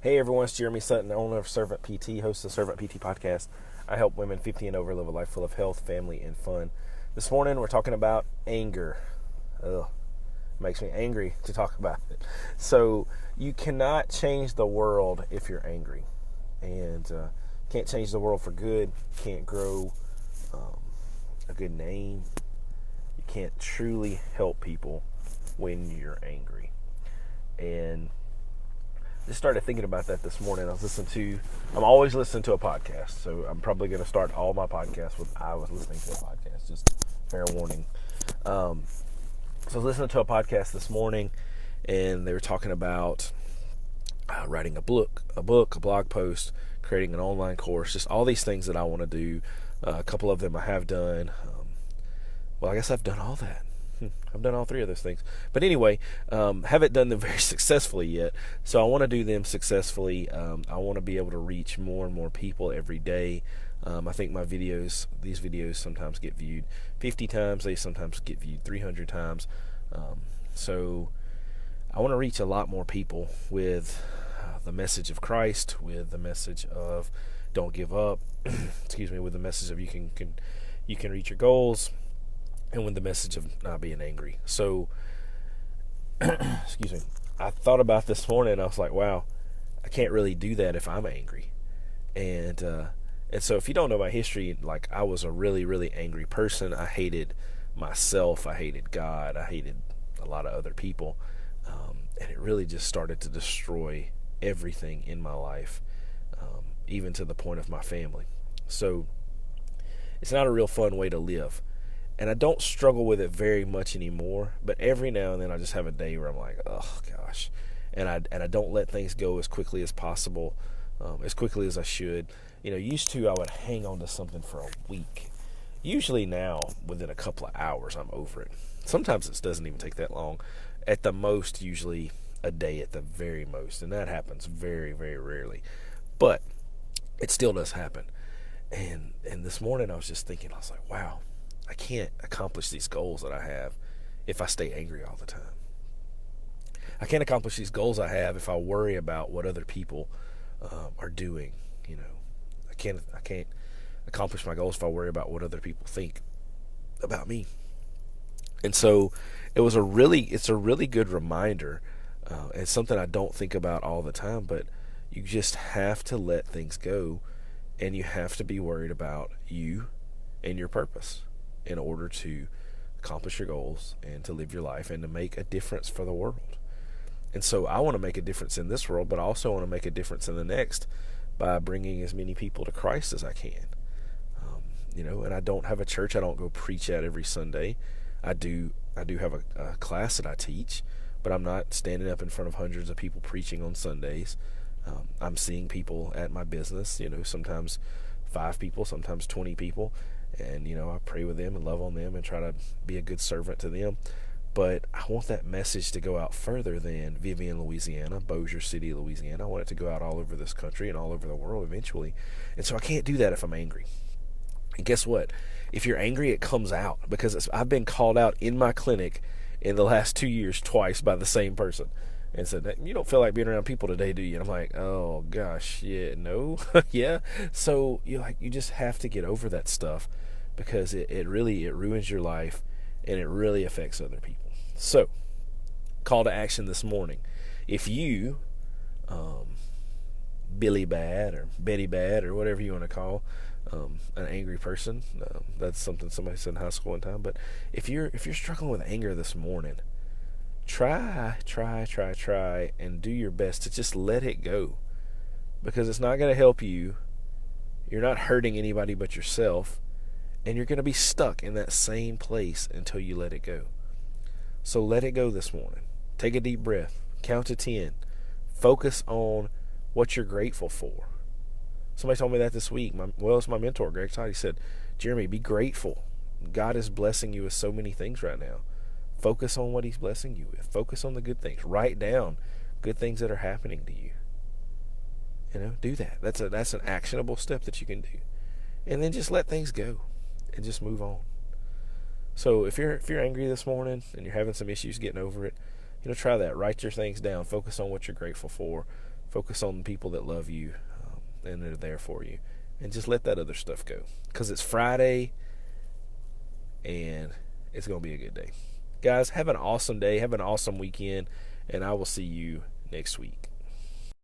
Hey everyone, it's Jeremy Sutton, owner of Servant PT, host of the Servant PT podcast. I help women 50 and over live a life full of health, family, and fun. This morning we're talking about anger. Ugh, makes me angry to talk about it. So you cannot change the world if you're angry, and can't change the world for good. Can't grow a good name. You can't truly help people when you're angry. And just started thinking about that this morning. I'm always listening to a podcast, so I'm probably going to start all my podcasts with I was listening to a podcast, just fair warning. So I was listening to a podcast this morning, and they were talking about writing a book, a blog post, creating an online course, just all these things that I want to do. A couple of them I have done. I guess I've done all that. I've done all three of those things. But anyway, haven't done them very successfully yet. So I want to do them successfully. I want to be able to reach more and more people every day. I think these videos sometimes get viewed 50 times. They sometimes get viewed 300 times. So I want to reach a lot more people with the message of Christ, with the message of don't give up, with the message of you can reach your goals, and with the message of not being angry. So, I thought about this morning, and I was like, wow, I can't really do that if I'm angry. And so if you don't know my history, like, I was a really, really angry person. I hated myself. I hated God. I hated a lot of other people. And it really just started to destroy everything in my life, even to the point of my family. So it's not a real fun way to live. And I don't struggle with it very much anymore, but every now and then I just have a day where I'm like, oh gosh, and I don't let things go as quickly as possible, as quickly as I should. Used to I would hang on to something for a week. Usually now, within a couple of hours, I'm over it. Sometimes it doesn't even take that long. At the most, usually a day at the very most, and that happens very, very rarely. But it still does happen. And this morning I was just thinking, I was like, wow, I can't accomplish these goals that I have if I stay angry all the time. I can't accomplish these goals I have if I worry about what other people are doing. I can't accomplish my goals if I worry about what other people think about me. And so it's a really good reminder. It's something I don't think about all the time, but you just have to let things go, and you have to be worried about you and your purpose in order to accomplish your goals and to live your life and to make a difference for the world. And so I want to make a difference in this world, but I also want to make a difference in the next by bringing as many people to Christ as I can. And I don't have a church I don't go preach at every Sunday. I do have a class that I teach, but I'm not standing up in front of hundreds of people preaching on Sundays. I'm seeing people at my business, sometimes 5 people, sometimes 20 people. And, I pray with them and love on them and try to be a good servant to them. But I want that message to go out further than Vivian, Louisiana, Bossier City, Louisiana. I want it to go out all over this country and all over the world eventually. And so I can't do that if I'm angry. And guess what? If you're angry, it comes out, because I've been called out in my clinic in the last 2 years twice by the same person. And said, you don't feel like being around people today, do you? And I'm like, oh gosh, yeah, no, yeah. So you just have to get over that stuff, because it ruins your life, and it really affects other people. So, call to action this morning: if you, Billy Bad or Betty Bad or whatever you want to call an angry person, that's something somebody said in high school one time. But if you're struggling with anger this morning, try and do your best to just let it go, because it's not going to help you. You're not hurting anybody but yourself, and you're going to be stuck in that same place until you let it go. So let it go this morning. Take a deep breath, count to 10, focus on what you're grateful for. Somebody told me that this week. It's my mentor, Greg Todd. He said, Jeremy, be grateful. God is blessing you with so many things right now. Focus on what he's blessing you with. Focus on the good things. Write down good things that are happening to you. Do that. That's an actionable step that you can do. And then just let things go and just move on. So if you're angry this morning and you're having some issues getting over it, try that. Write your things down. Focus on what you're grateful for. Focus on the people that love you, and they're there for you. And just let that other stuff go. Because it's Friday, and it's going to be a good day. Guys, have an awesome day. Have an awesome weekend. And I will see you next week.